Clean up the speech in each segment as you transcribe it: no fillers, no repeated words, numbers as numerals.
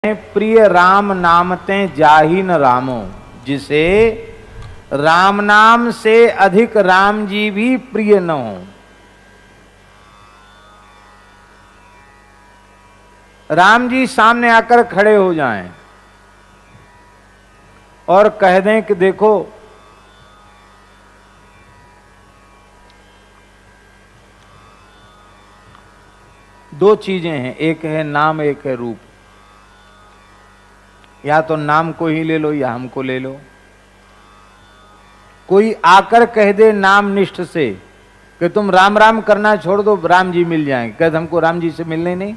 प्रिय राम नामते जाहि न रामो, जिसे राम नाम से अधिक राम जी भी प्रिय न हो। राम जी सामने आकर खड़े हो जाएं और कह दें कि देखो दो चीजें हैं, एक है नाम एक है रूप, या तो नाम को ही ले लो या हमको ले लो। कोई आकर कह दे नाम निष्ठ से कि तुम राम राम करना छोड़ दो, राम जी मिल जाएंगे, कहते हमको राम जी से मिलने नहीं,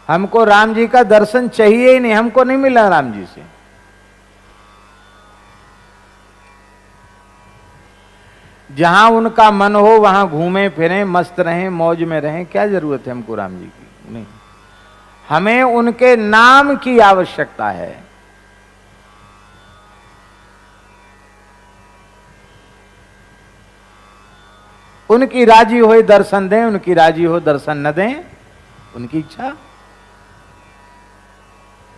हमको राम जी का दर्शन चाहिए ही नहीं, हमको नहीं मिला राम जी से। जहां उनका मन हो वहां घूमे फिरें, मस्त रहें, मौज में रहें, क्या जरूरत है हमको राम जी की? नहीं, हमें उनके नाम की आवश्यकता है। उनकी राजी हो दर्शन दें, उनकी राजी हो दर्शन न दें, उनकी इच्छा,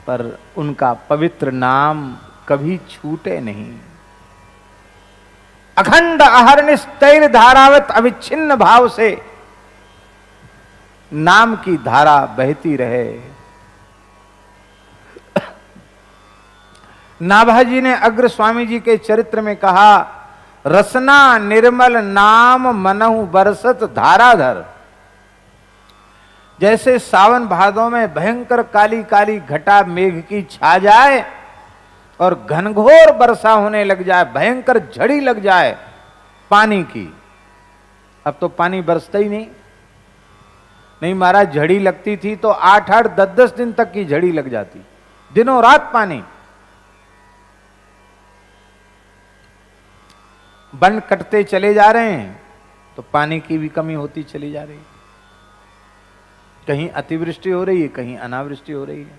पर उनका पवित्र नाम कभी छूटे नहीं। अखंड अहर्निश तैर धारावत अविच्छिन्न भाव से नाम की धारा बहती रहे। नाभाजी ने अग्र स्वामी जी के चरित्र में कहा, रसना निर्मल नाम मनहु बरसत धाराधर। जैसे सावन भादों में भयंकर काली काली घटा मेघ की छा जाए और घनघोर वर्षा होने लग जाए, भयंकर झड़ी लग जाए पानी की। अब तो पानी बरसता ही नहीं महाराज, झड़ी लगती थी तो 8-8 10-10 दिन तक की झड़ी लग जाती, दिनों रात पानी। वन कटते चले जा रहे हैं तो पानी की भी कमी होती चली जा रही है। कहीं अतिवृष्टि हो रही है, कहीं अनावृष्टि हो रही है।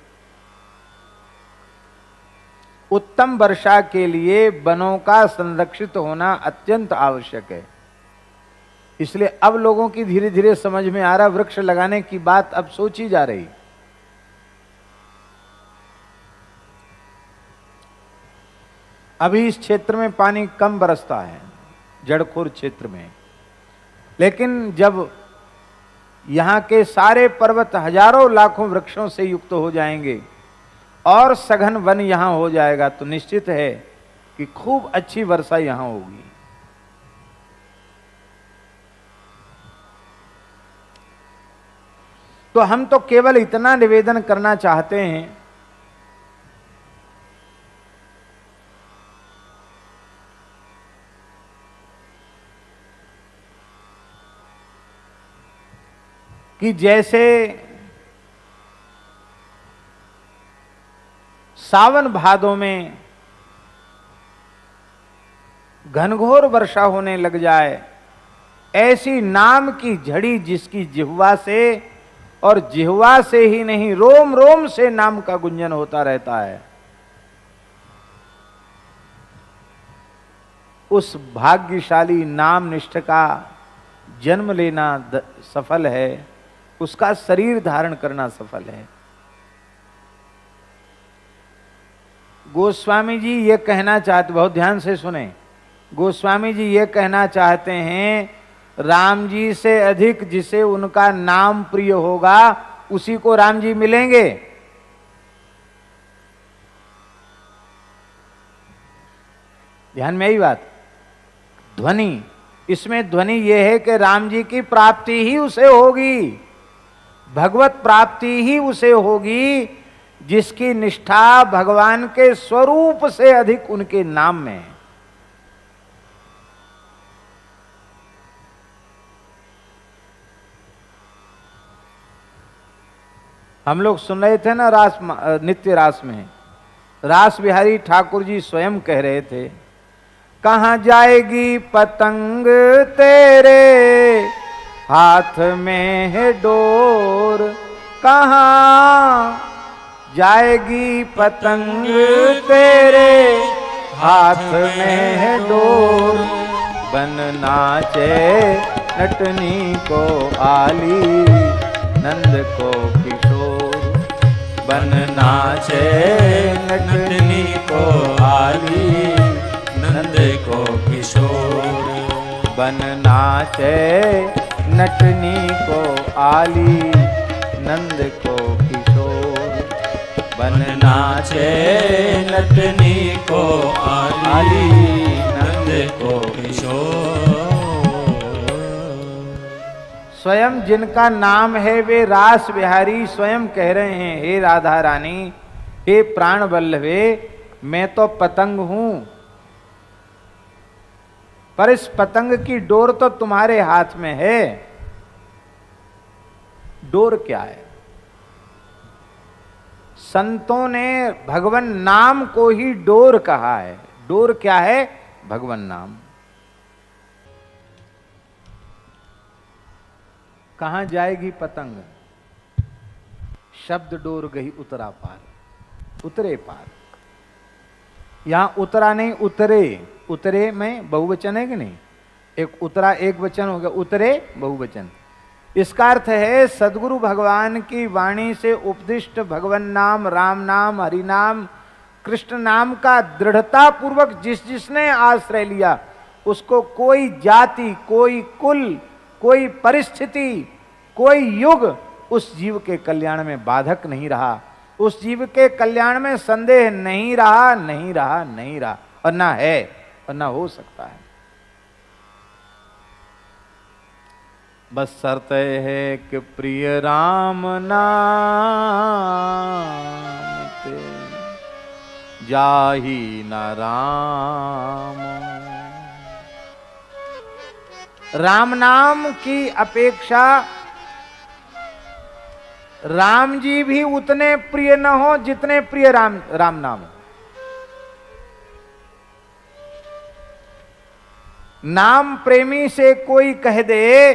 उत्तम वर्षा के लिए वनों का संरक्षित होना अत्यंत आवश्यक है। इसलिए अब लोगों की धीरे धीरे समझ में आ रहा, वृक्ष लगाने की बात अब सोची जा रही। अभी इस क्षेत्र में पानी कम बरसता है, जड़खोर क्षेत्र में, लेकिन जब यहां के सारे पर्वत हजारों लाखों वृक्षों से युक्त हो जाएंगे और सघन वन यहां हो जाएगा तो निश्चित है कि खूब अच्छी वर्षा यहां होगी। तो हम तो केवल इतना निवेदन करना चाहते हैं कि जैसे सावन भादों में घनघोर वर्षा होने लग जाए, ऐसी नाम की झड़ी जिसकी जिह्वा से, और जिह्वा से ही नहीं रोम रोम से नाम का गुंजन होता रहता है, उस भाग्यशाली नाम निष्ठ का जन्म लेना सफल है, उसका शरीर धारण करना सफल है। गोस्वामी जी ये कहना चाहते, बहुत ध्यान से सुने, गोस्वामी जी ये कहना चाहते हैं, राम जी से अधिक जिसे उनका नाम प्रिय होगा उसी को राम जी मिलेंगे। ध्यान में आई बात। ध्वनि, इसमें ध्वनि यह है कि राम जी की प्राप्ति ही उसे होगी, भगवत प्राप्ति ही उसे होगी जिसकी निष्ठा भगवान के स्वरूप से अधिक उनके नाम में है। हम लोग सुन रहे थे ना रास, नित्य रास में रास बिहारी ठाकुर जी स्वयं कह रहे थे, कहां जाएगी पतंग तेरे हाथ में है डोर, कहां जाएगी पतंग तेरे हाथ में है डोर, बन नाचे नटनी को आली, नंद को किशोर, बन नाचे नटनी को आली, नंद को किशोर। बन नाचे नटनी को आली, नंद को किशोर। बन नाचे नटनी को आली, नंद को किशोर। स्वयं जिनका नाम है वे रास बिहारी स्वयं कह रहे हैं, हे राधा रानी, हे प्राण वल्लभे, मैं तो पतंग हूं, पर इस पतंग की डोर तो तुम्हारे हाथ में है। डोर क्या है? संतों ने भगवान नाम को ही डोर कहा है। डोर क्या है? भगवान नाम। कहां जाएगी पतंग? शब्द डोर गई उतरा पार, उतरे पार। यहां उतरा नहीं, उतरे। उतरे में बहुवचन है कि नहीं? एक उतरा एक वचन हो गया, उतरे बहुवचन। इसका अर्थ है सदगुरु भगवान की वाणी से उपदिष्ट भगवान नाम, राम नाम, हरि नाम, कृष्ण नाम का दृढ़ता पूर्वक जिस जिसने आश्रय लिया, उसको कोई जाति, कोई कुल, कोई परिस्थिति, कोई युग उस जीव के कल्याण में बाधक नहीं रहा। उस जीव के कल्याण में संदेह नहीं रहा, नहीं रहा, नहीं रहा, और ना है और ना हो सकता है। बस शर्त है कि प्रिय राम नाम ते जाही न राम। राम नाम की अपेक्षा राम जी भी उतने प्रिय न हो जितने प्रिय राम नाम। नाम प्रेमी से कोई कह दे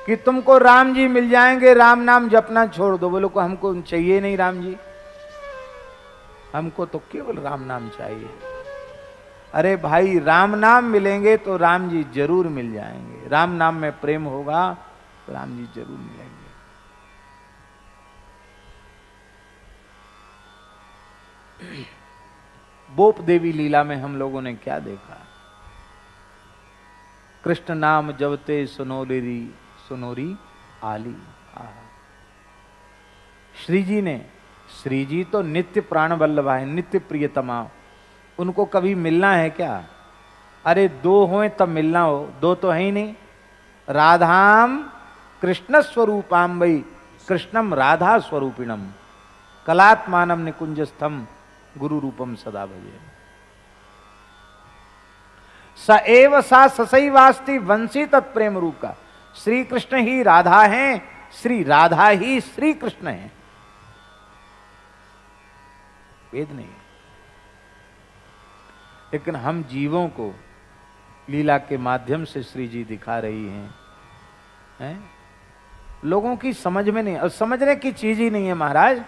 कि तुमको राम जी मिल जाएंगे, राम नाम जपना छोड़ दो, बोलो को हमको चाहिए नहीं राम जी, हमको तो केवल राम नाम चाहिए। अरे भाई, राम नाम मिलेंगे तो राम जी जरूर मिल जाएंगे। राम नाम में प्रेम होगा तो राम जी जरूर मिलेंगे। बोप देवी लीला में हम लोगों ने क्या देखा? कृष्ण नाम जपते सुनोरी सुनोरी आली। श्री जी तो नित्य प्राण वल्लभा है, नित्य प्रियतमा। उनको कभी मिलना है क्या? अरे दो हों तब मिलना हो, दो तो है ही नहीं। राधाम कृष्ण स्वरूपाम वै कृष्णम राधा स्वरूपिणम कलात्मानम निकुंजस्थम गुरु रूपम सदा भजे। स एव सा ससैवास्ति वंशी तत्प्रेम रूप का। श्री कृष्ण ही राधा हैं, श्री राधा ही श्री कृष्ण हैं। वेद नहीं। लेकिन हम जीवों को लीला के माध्यम से श्री जी दिखा रही हैं, लोगों की समझ में नहीं, और समझने की चीज ही नहीं है महाराज।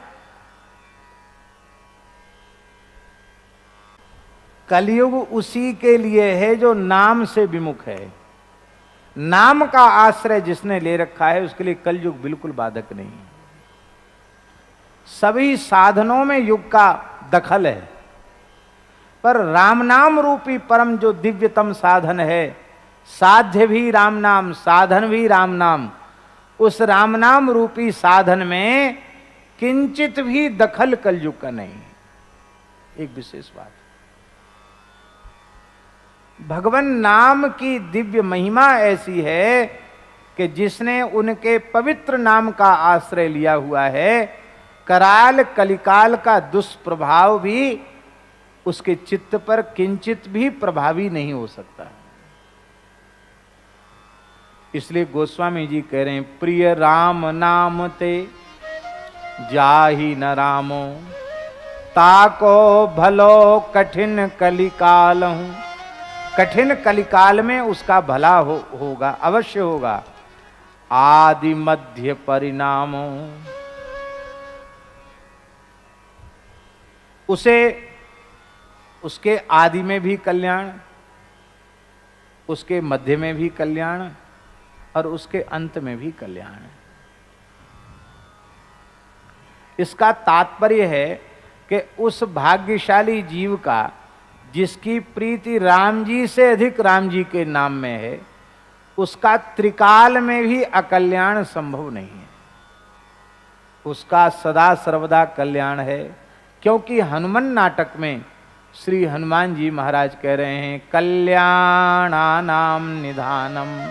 कलयुग उसी के लिए है जो नाम से विमुख है। नाम का आश्रय जिसने ले रखा है उसके लिए कलयुग बिल्कुल बाधक नहीं। सभी साधनों में युग का दखल है, पर राम नाम रूपी परम जो दिव्यतम साधन है, साध्य भी राम नाम, साधन भी राम नाम, उस राम नाम रूपी साधन में किंचित भी दखल कलयुग का नहीं। एक विशेष बात, भगवान नाम की दिव्य महिमा ऐसी है कि जिसने उनके पवित्र नाम का आश्रय लिया हुआ है, कराल कलिकाल का दुष्प्रभाव भी उसके चित्त पर किंचित भी प्रभावी नहीं हो सकता। इसलिए गोस्वामी जी कह रहे हैं, प्रिय राम नाम ते जाहि न रामो, ताको भलो कठिन कलिकाल हूं। कठिन कलिकाल में उसका भला होगा, अवश्य होगा। आदि मध्य परिणामो, उसे उसके आदि में भी कल्याण, उसके मध्य में भी कल्याण और उसके अंत में भी कल्याण। इसका तात्पर्य है कि उस भाग्यशाली जीव का जिसकी प्रीति राम जी से अधिक राम जी के नाम में है, उसका त्रिकाल में भी अकल्याण संभव नहीं है, उसका सदा सर्वदा कल्याण है। क्योंकि हनुमान नाटक में श्री हनुमान जी महाराज कह रहे हैं, कल्याणानाम निधानम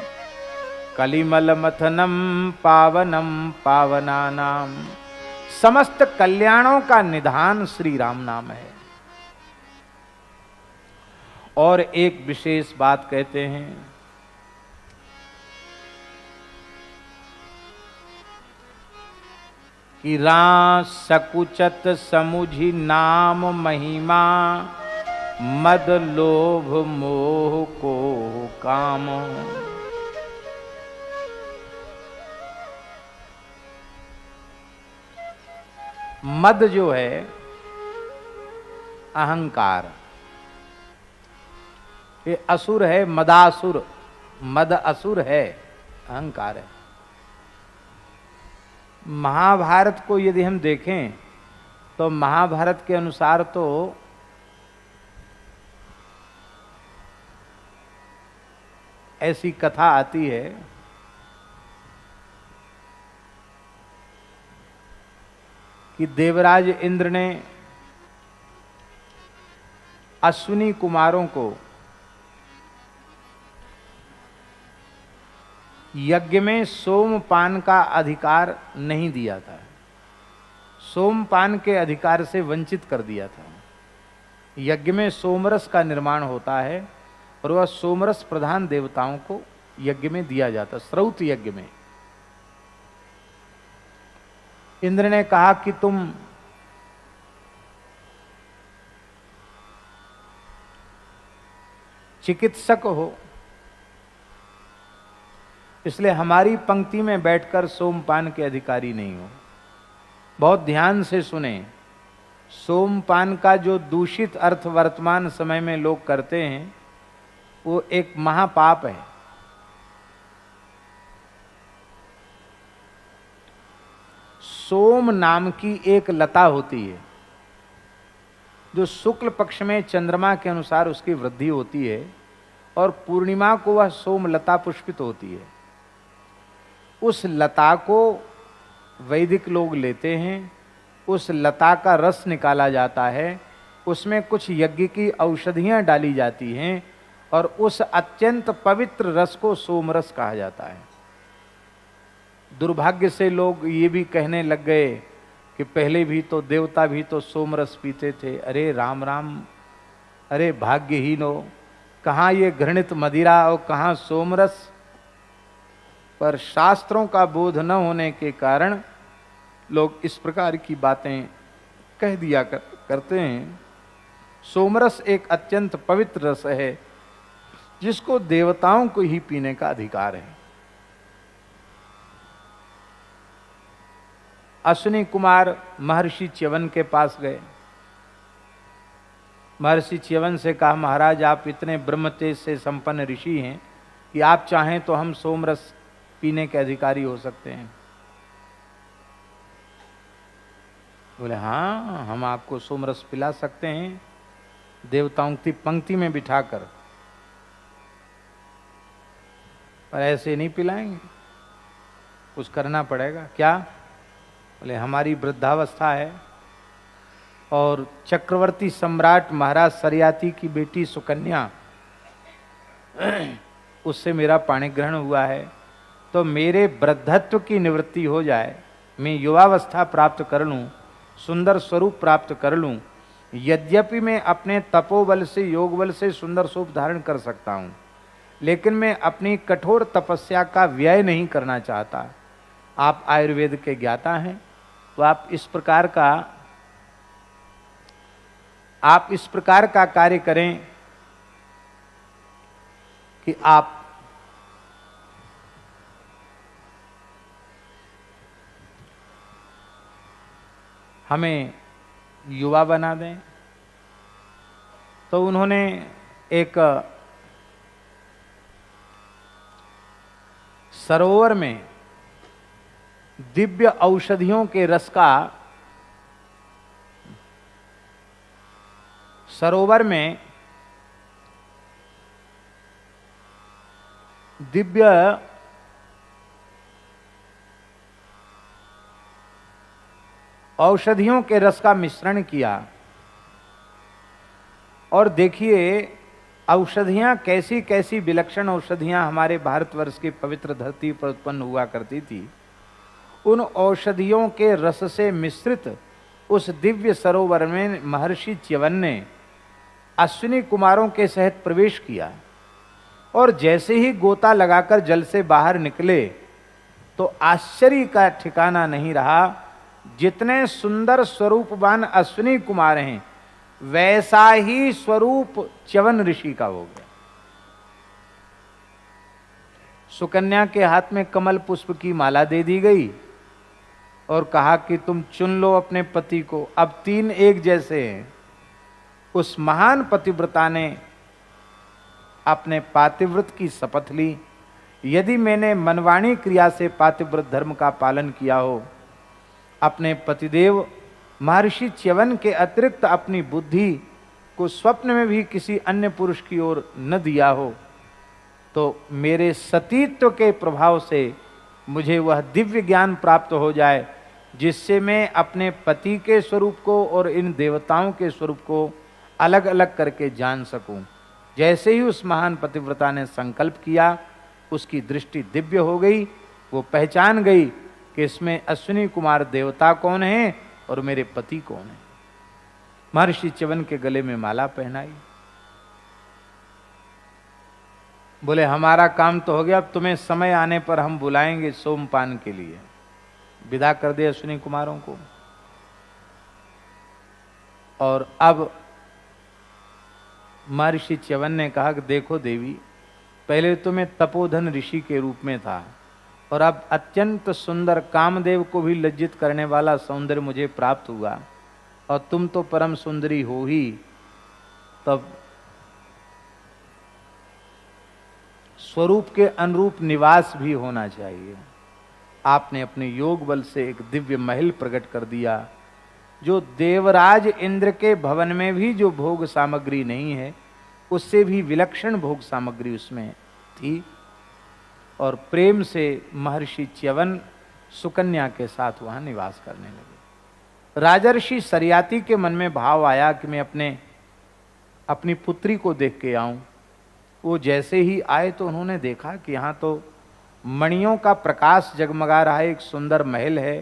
कलिमल मथनम पावनम पावनानाम। समस्त कल्याणों का निधान श्री राम नाम है। और एक विशेष बात कहते हैं कि राम सकुचत समुझी नाम महिमा, मद लोभ मोह को काम। मद जो है अहंकार, ये असुर है, मदासुर। मद असुर है, अहंकार है। महाभारत को यदि हम देखें तो महाभारत के अनुसार तो ऐसी कथा आती है कि देवराज इंद्र ने अश्विनी कुमारों को यज्ञ में सोमपान का अधिकार नहीं दिया था, सोमपान के अधिकार से वंचित कर दिया था। यज्ञ में सोमरस का निर्माण होता है और वह सोमरस प्रधान देवताओं को यज्ञ में दिया जाता, श्रौत यज्ञ में। इंद्र ने कहा कि तुम चिकित्सक हो, इसलिए हमारी पंक्ति में बैठकर सोमपान के अधिकारी नहीं हो। बहुत ध्यान से सुने, सोमपान का जो दूषित अर्थ वर्तमान समय में लोग करते हैं वो एक महापाप है। सोम नाम की एक लता होती है जो शुक्ल पक्ष में चंद्रमा के अनुसार उसकी वृद्धि होती है और पूर्णिमा को वह सोम लता पुष्पित होती है। उस लता को वैदिक लोग लेते हैं, उस लता का रस निकाला जाता है, उसमें कुछ यज्ञ की औषधियां डाली जाती हैं और उस अत्यंत पवित्र रस को सोमरस कहा जाता है। दुर्भाग्य से लोग ये भी कहने लग गए कि पहले भी तो देवता भी तो सोमरस पीते थे। अरे राम राम, अरे भाग्यहीन हो, कहाँ ये घृणित मदिरा और कहाँ सोमरस। पर शास्त्रों का बोध न होने के कारण लोग इस प्रकार की बातें कह दिया करते हैं। सोमरस एक अत्यंत पवित्र रस है जिसको देवताओं को ही पीने का अधिकार है। अश्विनी कुमार महर्षि च्यवन के पास गए। महर्षि च्यवन से कहा, महाराज आप इतने ब्रह्म तेज से संपन्न ऋषि हैं कि आप चाहें तो हम सोमरस पीने के अधिकारी हो सकते हैं। बोले हाँ, हम आपको सोमरस पिला सकते हैं, देवताओं की पंक्ति में बिठाकर, पर ऐसे नहीं पिलाएंगे, कुछ करना पड़ेगा। क्या? बोले हमारी वृद्धावस्था है और चक्रवर्ती सम्राट महाराज सरियाती की बेटी सुकन्या, उससे मेरा पाणी ग्रहण हुआ है, तो मेरे वृद्धत्व की निवृत्ति हो जाए, मैं युवावस्था प्राप्त कर लूं, सुंदर स्वरूप प्राप्त कर लूं। यद्यपि मैं अपने तपोबल से, योग बल से सुंदर स्वरूप धारण कर सकता हूं, लेकिन मैं अपनी कठोर तपस्या का व्यय नहीं करना चाहता। आप आयुर्वेद के ज्ञाता हैं, तो आप इस प्रकार का कार्य करें कि आप हमें युवा बना दें। तो उन्होंने एक सरोवर में दिव्य औषधियों के रस का सरोवर में दिव्य औषधियों के रस का मिश्रण किया। और देखिए औषधियां कैसी कैसी विलक्षण औषधियां हमारे भारतवर्ष की पवित्र धरती पर उत्पन्न हुआ करती थी। उन औषधियों के रस से मिश्रित उस दिव्य सरोवर में महर्षि च्यवन ने अश्विनी कुमारों के सहित प्रवेश किया। और जैसे ही गोता लगाकर जल से बाहर निकले तो आश्चर्य का ठिकाना नहीं रहा। जितने सुंदर स्वरूपवान अश्विनी कुमार हैं वैसा ही स्वरूप च्यवन ऋषि का हो गया। सुकन्या के हाथ में कमल पुष्प की माला दे दी गई और कहा कि तुम चुन लो अपने पति को, अब 3 एक जैसे हैं। उस महान पतिव्रता ने अपने पातिव्रत की शपथ ली, यदि मैंने मनवाणी क्रिया से पातिव्रत धर्म का पालन किया हो, अपने पतिदेव महर्षि च्यवन के अतिरिक्त अपनी बुद्धि को स्वप्न में भी किसी अन्य पुरुष की ओर न दिया हो, तो मेरे सतीत्व के प्रभाव से मुझे वह दिव्य ज्ञान प्राप्त हो जाए जिससे मैं अपने पति के स्वरूप को और इन देवताओं के स्वरूप को अलग अलग करके जान सकूं। जैसे ही उस महान पतिव्रता ने संकल्प किया, उसकी दृष्टि दिव्य हो गई। वो पहचान गई कि इसमें अश्विनी कुमार देवता कौन है और मेरे पति कौन है। महर्षि च्यवन के गले में माला पहनाई। बोले हमारा काम तो हो गया, अब तुम्हें समय आने पर हम बुलाएंगे सोमपान के लिए। विदा कर दे अश्विनी कुमारों को। और अब महर्षि च्यवन ने कहा कि देखो देवी, पहले तो मैं तपोधन ऋषि के रूप में था और अब अत्यंत सुंदर कामदेव को भी लज्जित करने वाला सौंदर्य मुझे प्राप्त हुआ और तुम तो परम सुंदरी हो ही। तब स्वरूप के अनुरूप निवास भी होना चाहिए। आपने अपने योग बल से एक दिव्य महल प्रकट कर दिया, जो देवराज इंद्र के भवन में भी जो भोग सामग्री नहीं है उससे भी विलक्षण भोग सामग्री उसमें थी। और प्रेम से महर्षि च्यवन सुकन्या के साथ वहां निवास करने लगे। राजर्षि सरियाती के मन में भाव आया कि मैं अपनी पुत्री को देख के आऊं। वो जैसे ही आए तो उन्होंने देखा कि यहाँ तो मणियों का प्रकाश जगमगा रहा है, एक सुंदर महल है,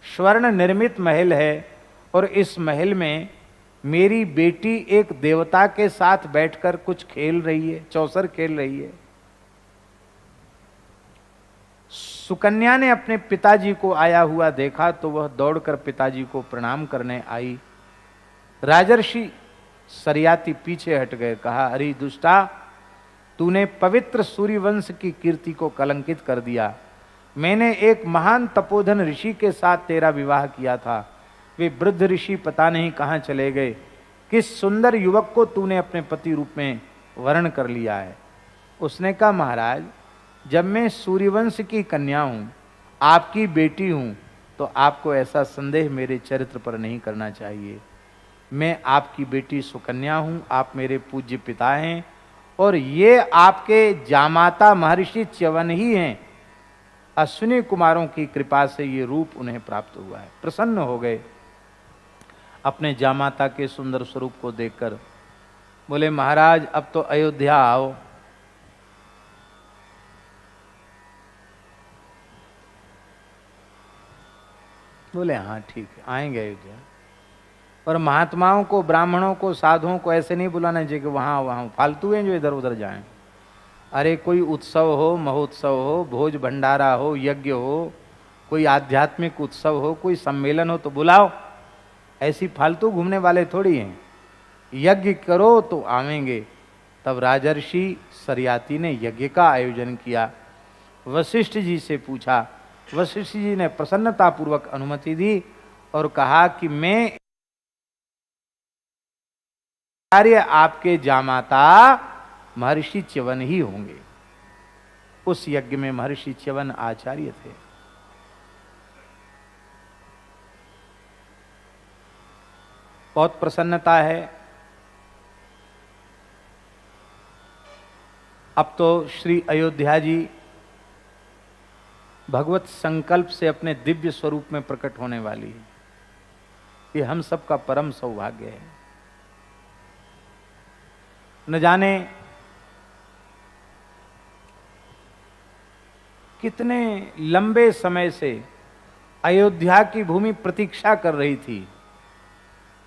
स्वर्ण निर्मित महल है। और इस महल में मेरी बेटी एक देवता के साथ बैठकर कुछ खेल रही है, चौसर खेल रही है। सुकन्या ने अपने पिताजी को आया हुआ देखा तो वह दौड़कर पिताजी को प्रणाम करने आई। राजर्षि सरियाती पीछे हट गए। कहा, अरे दुष्टा, तूने पवित्र सूर्यवंश की कीर्ति को कलंकित कर दिया। मैंने एक महान तपोधन ऋषि के साथ तेरा विवाह किया था, वे वृद्ध ऋषि पता नहीं कहाँ चले गए। किस सुंदर युवक को तूने अपने पति रूप में वर्ण कर लिया है। उसने कहा, महाराज, जब मैं सूर्यवंश की कन्या हूँ, आपकी बेटी हूँ, तो आपको ऐसा संदेह मेरे चरित्र पर नहीं करना चाहिए। मैं आपकी बेटी सुकन्या हूँ, आप मेरे पूज्य पिता हैं और ये आपके जामाता महर्षि च्यवन ही हैं। अश्विनी कुमारों की कृपा से ये रूप उन्हें प्राप्त हुआ है। प्रसन्न हो गए अपने जामाता के सुंदर स्वरूप को देखकर। बोले, महाराज, अब तो अयोध्या आओ। बोले, हाँ ठीक है, आएंगे अयोध्या। और महात्माओं को, ब्राह्मणों को, साधुओं को ऐसे नहीं बुलाना चाहिए कि वहाँ वहाँ फालतू हैं जो इधर उधर जाएं। अरे कोई उत्सव हो, महोत्सव हो, भोज भंडारा हो, यज्ञ हो, कोई आध्यात्मिक उत्सव हो, कोई सम्मेलन हो तो बुलाओ। ऐसी फालतू घूमने वाले थोड़ी हैं। यज्ञ करो तो आवेंगे। तब राजर्षि सरियाती ने यज्ञ का आयोजन किया। वशिष्ठ जी से पूछा। वशिष्ठ जी ने प्रसन्नतापूर्वक अनुमति दी और कहा कि मैं आचार्य आपके जामाता महर्षि च्यवन ही होंगे। उस यज्ञ में महर्षि च्यवन आचार्य थे। बहुत प्रसन्नता है अब तो श्री अयोध्या जी भगवत संकल्प से अपने दिव्य स्वरूप में प्रकट होने वाली है। ये हम सबका परम सौभाग्य है। न जाने कितने लंबे समय से अयोध्या की भूमि प्रतीक्षा कर रही थी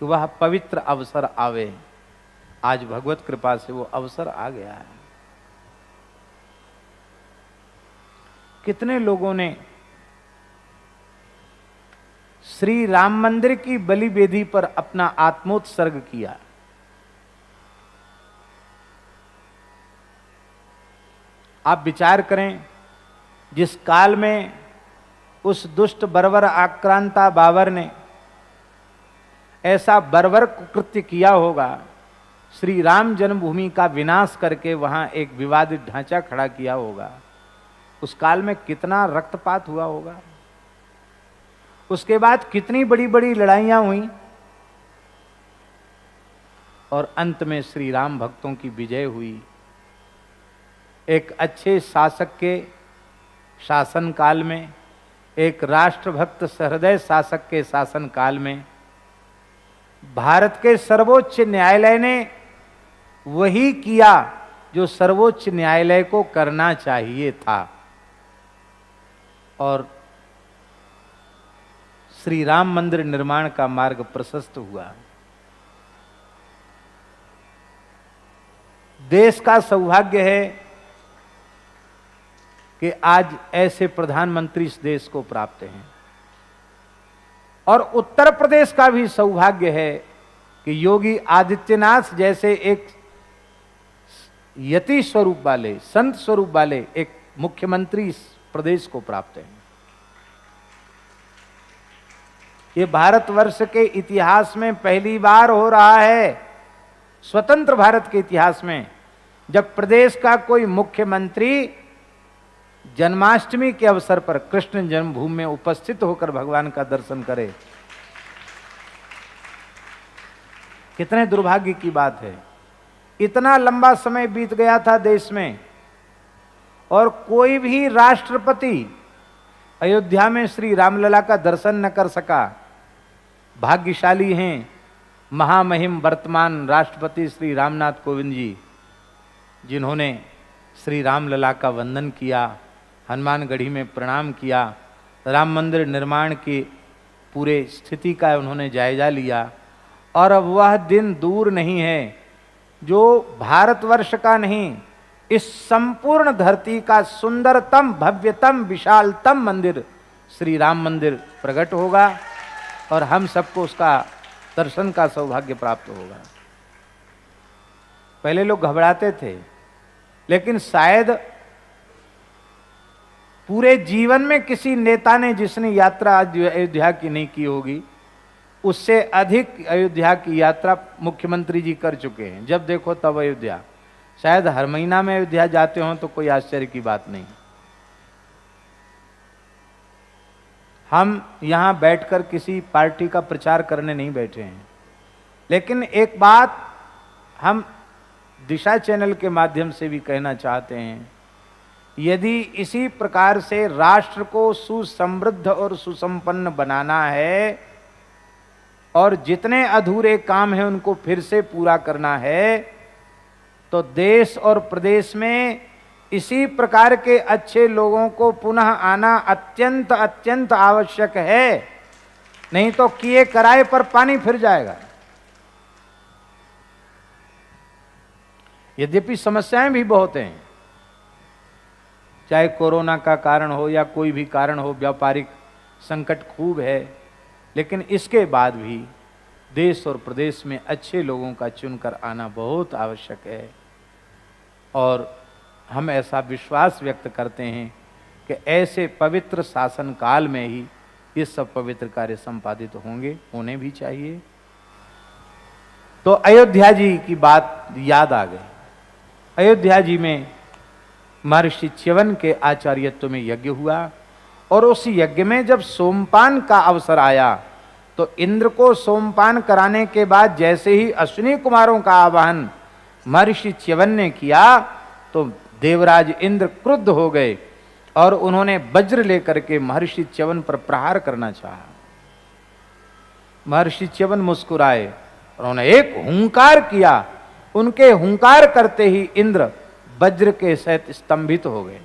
कि वह पवित्र अवसर आवे। आज भगवत कृपा से वो अवसर आ गया है। कितने लोगों ने श्री राम मंदिर की बलि वेदी पर अपना आत्मोत्सर्ग किया। आप विचार करें, जिस काल में उस दुष्ट बर्बर आक्रांता बाबर ने ऐसा बर्बर कृत्य किया होगा, श्री राम जन्मभूमि का विनाश करके वहां एक विवादित ढांचा खड़ा किया होगा, उस काल में कितना रक्तपात हुआ होगा। उसके बाद कितनी बड़ी बड़ी लड़ाइयां हुई और अंत में श्री राम भक्तों की विजय हुई। एक अच्छे शासक के शासन काल में, एक राष्ट्रभक्त सहृदय शासक के शासन काल में भारत के सर्वोच्च न्यायालय ने वही किया जो सर्वोच्च न्यायालय को करना चाहिए था और श्री राम मंदिर निर्माण का मार्ग प्रशस्त हुआ। देश का सौभाग्य है कि आज ऐसे प्रधानमंत्री इस देश को प्राप्त हैं और उत्तर प्रदेश का भी सौभाग्य है कि योगी आदित्यनाथ जैसे एक यति स्वरूप वाले, संत स्वरूप वाले एक मुख्यमंत्री इस प्रदेश को प्राप्त हैं। ये भारतवर्ष के इतिहास में पहली बार हो रहा है, स्वतंत्र भारत के इतिहास में, जब प्रदेश का कोई मुख्यमंत्री जन्माष्टमी के अवसर पर कृष्ण जन्मभूमि में उपस्थित होकर भगवान का दर्शन करे। कितने दुर्भाग्य की बात है। इतना लंबा समय बीत गया था देश में और कोई भी राष्ट्रपति अयोध्या में श्री रामलला का दर्शन न कर सका। भाग्यशाली हैं महामहिम वर्तमान राष्ट्रपति श्री रामनाथ कोविंद जी, जिन्होंने श्री रामलला का वंदन किया, हनुमानगढ़ी में प्रणाम किया, राम मंदिर निर्माण की पूरे स्थिति का उन्होंने जायजा लिया। और अब वह दिन दूर नहीं है जो भारतवर्ष का नहीं, इस संपूर्ण धरती का सुंदरतम, भव्यतम, विशालतम मंदिर श्री राम मंदिर प्रकट होगा और हम सबको उसका दर्शन का सौभाग्य प्राप्त होगा। पहले लोग घबराते थे, लेकिन शायद पूरे जीवन में किसी नेता ने जिसने यात्रा अयोध्या की नहीं की होगी, उससे अधिक अयोध्या की यात्रा मुख्यमंत्री जी कर चुके हैं। जब देखो तब अयोध्या, शायद हर महीना में अयोध्या जाते हो तो कोई आश्चर्य की बात नहीं। हम यहां बैठकर किसी पार्टी का प्रचार करने नहीं बैठे हैं, लेकिन एक बात हम दिशा चैनल के माध्यम से भी कहना चाहते हैं, यदि इसी प्रकार से राष्ट्र को सुसमृद्ध और सुसंपन्न बनाना है और जितने अधूरे काम हैं उनको फिर से पूरा करना है, तो देश और प्रदेश में इसी प्रकार के अच्छे लोगों को पुनः आना अत्यंत अत्यंत आवश्यक है। नहीं तो किए कराए पर पानी फिर जाएगा। यद्यपि समस्याएं भी बहुत हैं, चाहे कोरोना का कारण हो या कोई भी कारण हो, व्यापारिक संकट खूब है, लेकिन इसके बाद भी देश और प्रदेश में अच्छे लोगों का चुनकर आना बहुत आवश्यक है। और हम ऐसा विश्वास व्यक्त करते हैं कि ऐसे पवित्र शासन काल में ही ये सब पवित्र कार्य संपादित होंगे, होने भी चाहिए। तो अयोध्या जी की बात याद आ गई। अयोध्या जी में महर्षि च्यवन के आचार्यत्व में यज्ञ हुआ और उस यज्ञ में जब सोमपान का अवसर आया तो इंद्र को सोमपान कराने के बाद जैसे ही अश्विनी कुमारों का आवाहन महर्षि च्यवन ने किया तो देवराज इंद्र क्रुद्ध हो गए और उन्होंने वज्र लेकर के महर्षि च्यवन पर प्रहार करना चाहा। महर्षि च्यवन मुस्कुराए, उन्होंने एक हुंकार किया। उनके हुंकार करते ही इंद्र वज्र के सहित स्तंभित हो गए,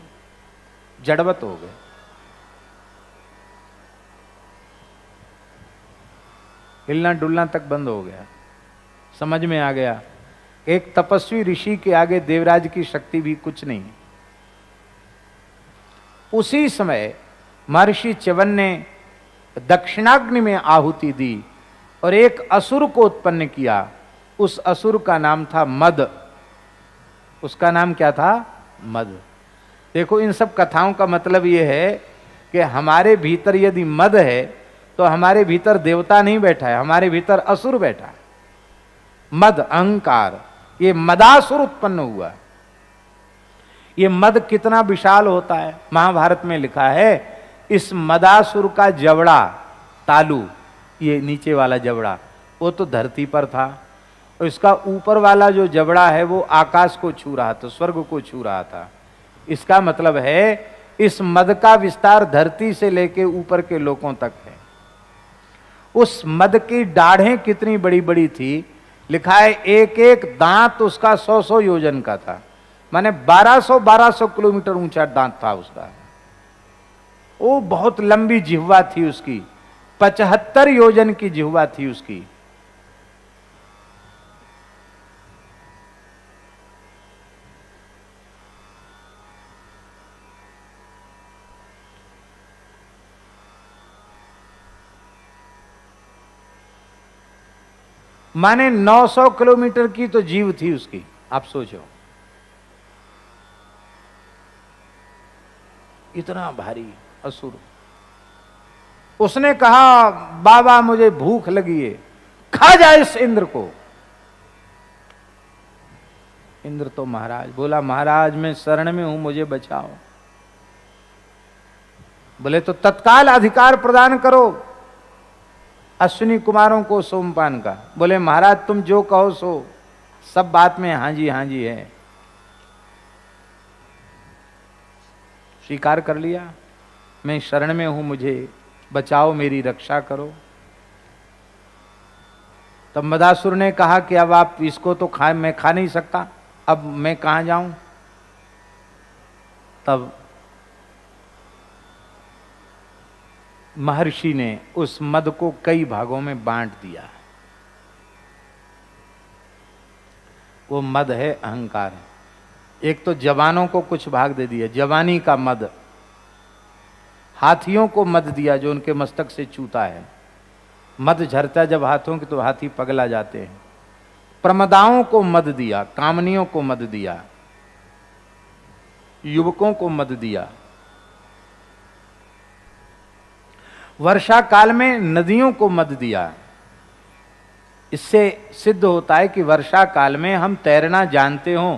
जड़वत हो गए। हिलना डुलना तक बंद हो गया। समझ में आ गया एक तपस्वी ऋषि के आगे देवराज की शक्ति भी कुछ नहीं। उसी समय महर्षि च्यवन ने दक्षिणाग्नि में आहुति दी और एक असुर को उत्पन्न किया। उस असुर का नाम था मद। उसका नाम क्या था? मद। देखो, इन सब कथाओं का मतलब यह है कि हमारे भीतर यदि मद है तो हमारे भीतर देवता नहीं बैठा है, हमारे भीतर असुर बैठा है। मद, अहंकार, ये मदासुर उत्पन्न हुआ। ये मद कितना विशाल होता है, महाभारत में लिखा है। इस मदासुर का जबड़ा, तालू, ये नीचे वाला जबड़ा, वो तो धरती पर था, और इसका ऊपर वाला जो जबड़ा है वो आकाश को छू रहा था, स्वर्ग को छू रहा था। इसका मतलब है इस मद का विस्तार धरती से लेके ऊपर के लोकों तक है। उस मद की दाढ़ें कितनी बड़ी बड़ी थी, लिखा है एक एक दांत उसका 100-100 योजन का था, माने 1200 किलोमीटर ऊंचा दांत था उसका। वो बहुत लंबी जिह्वा थी उसकी, 75 योजन की जिह्वा थी उसकी। माने 900 किलोमीटर की तो जीव थी उसकी। आप सोचो, इतना भारी असुर। उसने कहा, बाबा मुझे भूख लगी है, खा जाए इस इंद्र को। इंद्र तो महाराज बोला, महाराज मैं शरण में हूं, मुझे बचाओ। बोले तो तत्काल अधिकार प्रदान करो अश्विनी कुमारों को सोमपान का। बोले महाराज तुम जो कहो सो, सब बात में हाँ जी है। स्वीकार कर लिया, मैं शरण में हूं, मुझे बचाओ, मेरी रक्षा करो। तब मदासुर ने कहा कि अब आप इसको तो मैं खा नहीं सकता, अब मैं कहां जाऊं। तब महर्षि ने उस मद को कई भागों में बांट दिया। वो मद है, अहंकार है। एक तो जवानों को कुछ भाग दे दिया, जवानी का मद। हाथियों को मद दिया जो उनके मस्तक से चूता है। मद झरता जब हाथों की तो हाथी पगला जाते हैं। प्रमदाओं को मद दिया, कामनियों को मद दिया, युवकों को मद दिया। वर्षा काल में नदियों को मद दिया। इससे सिद्ध होता है कि वर्षा काल में हम तैरना जानते हों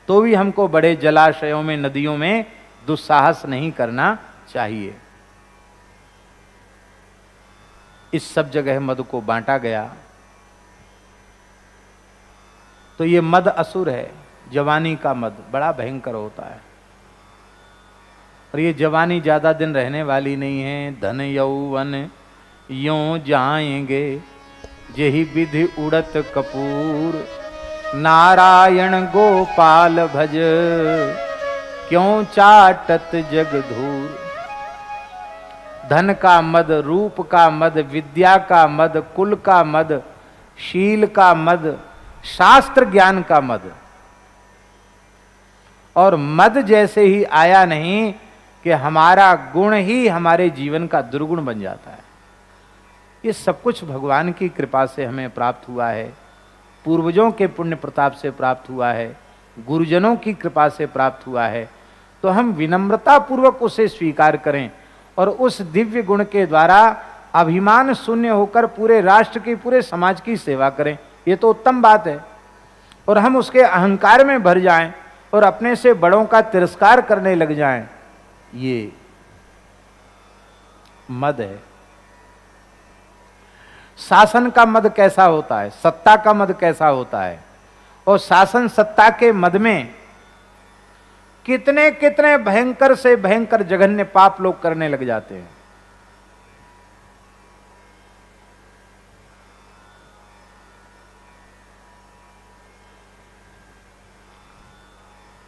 तो भी हमको बड़े जलाशयों में, नदियों में दुस्साहस नहीं करना चाहिए। इस सब जगह मद को बांटा गया। तो ये मद असुर है, जवानी का मद बड़ा भयंकर होता है। और ये जवानी ज्यादा दिन रहने वाली नहीं है। धन यौवन यों जाएंगे, जेहि विधि उड़त कपूर। नारायण गोपाल भज, क्यों चाटत जग धूर। धन का मद, रूप का मद, विद्या का मद, कुल का मद, शील का मद, शास्त्र ज्ञान का मद। और मद जैसे ही आया नहीं कि हमारा गुण ही हमारे जीवन का दुर्गुण बन जाता है। ये सब कुछ भगवान की कृपा से हमें प्राप्त हुआ है, पूर्वजों के पुण्य प्रताप से प्राप्त हुआ है, गुरुजनों की कृपा से प्राप्त हुआ है। तो हम विनम्रता पूर्वक उसे स्वीकार करें और उस दिव्य गुण के द्वारा अभिमान शून्य होकर पूरे राष्ट्र की, पूरे समाज की सेवा करें। ये तो उत्तम बात है। और हम उसके अहंकार में भर जाएं और अपने से बड़ों का तिरस्कार करने लग जाएं, ये मद है। शासन का मद कैसा होता है, सत्ता का मद कैसा होता है। और शासन सत्ता के मद में कितने कितने भयंकर से भयंकर जघन्य पाप लोग करने लग जाते हैं।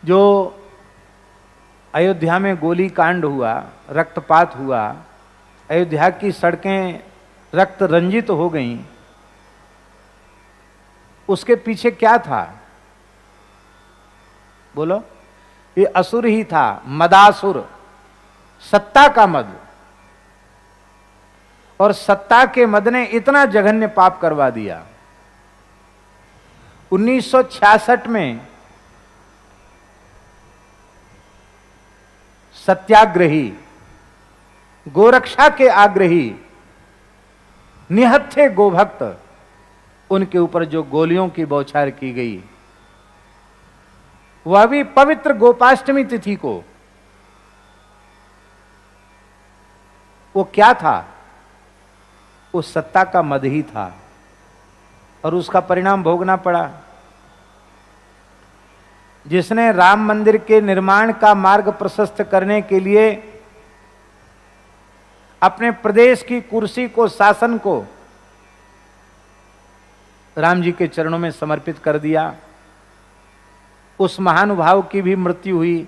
जो अयोध्या में गोली कांड हुआ, रक्तपात हुआ, अयोध्या की सड़कें रक्त रंजित हो गईं, उसके पीछे क्या था? बोलो। ये असुर ही था, मदासुर, सत्ता का मद। और सत्ता के मद ने इतना जघन्य पाप करवा दिया। 1966 में सत्याग्रही, गोरक्षा के आग्रही, निहत्थे गोभक्त, उनके ऊपर जो गोलियों की बौछार की गई, वह भी पवित्र गोपाष्टमी तिथि को। वो क्या था? वो सत्ता का मद ही था, और उसका परिणाम भोगना पड़ा। जिसने राम मंदिर के निर्माण का मार्ग प्रशस्त करने के लिए अपने प्रदेश की कुर्सी को, शासन को राम जी के चरणों में समर्पित कर दिया, उस महानुभाव की भी मृत्यु हुई।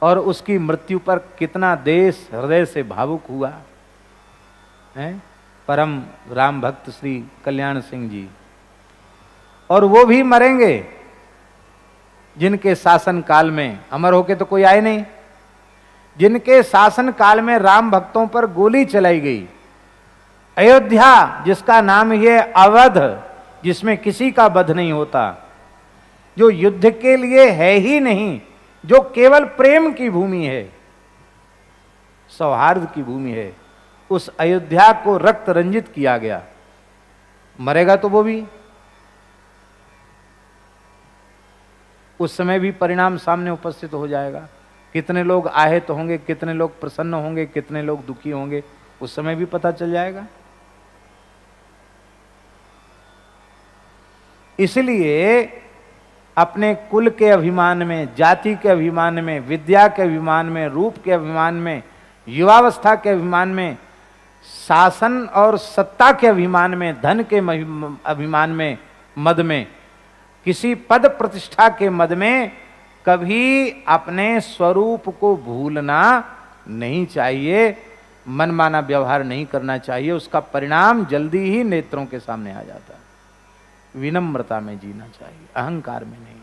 और उसकी मृत्यु पर कितना देश हृदय से भावुक हुआ है, परम राम भक्त श्री कल्याण सिंह जी। और वो भी मरेंगे जिनके शासन काल में, अमर होके तो कोई आए नहीं, जिनके शासन काल में राम भक्तों पर गोली चलाई गई। अयोध्या जिसका नाम ही है अवध, जिसमें किसी का वध नहीं होता, जो युद्ध के लिए है ही नहीं, जो केवल प्रेम की भूमि है, सौहार्द की भूमि है, उस अयोध्या को रक्त रंजित किया गया। मरेगा तो वो भी। उस समय भी परिणाम सामने उपस्थित हो जाएगा। कितने लोग आहत होंगे, कितने लोग प्रसन्न होंगे, कितने लोग दुखी होंगे, उस समय भी पता चल जाएगा। इसलिए अपने कुल के अभिमान में, जाति के अभिमान में, विद्या के अभिमान में, रूप के अभिमान में, युवावस्था के अभिमान में, शासन और सत्ता के अभिमान में, धन के अभिमान में, मद में, किसी पद प्रतिष्ठा के मद में कभी अपने स्वरूप को भूलना नहीं चाहिए, मनमाना व्यवहार नहीं करना चाहिए। उसका परिणाम जल्दी ही नेत्रों के सामने आ जाता है। विनम्रता में जीना चाहिए, अहंकार में नहीं।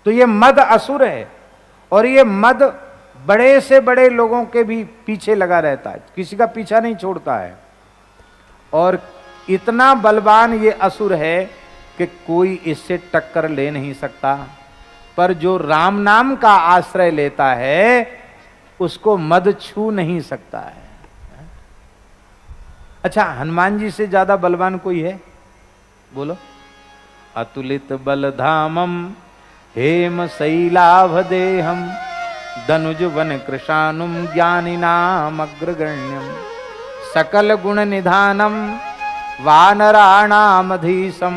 तो ये मद असुर है, और ये मद बड़े से बड़े लोगों के भी पीछे लगा रहता है, किसी का पीछा नहीं छोड़ता है। और इतना बलवान ये असुर है कि कोई इससे टक्कर ले नहीं सकता। पर जो राम नाम का आश्रय लेता है उसको मद छू नहीं सकता है। अच्छा, हनुमान जी से ज्यादा बलवान कोई है? बोलो। अतुलित बलधामम हेम शैलाभदेहम दनुज वन कृशानुम ज्ञानिनाम अग्रगण्यम सकल गुण निधानम वानराणामधीशम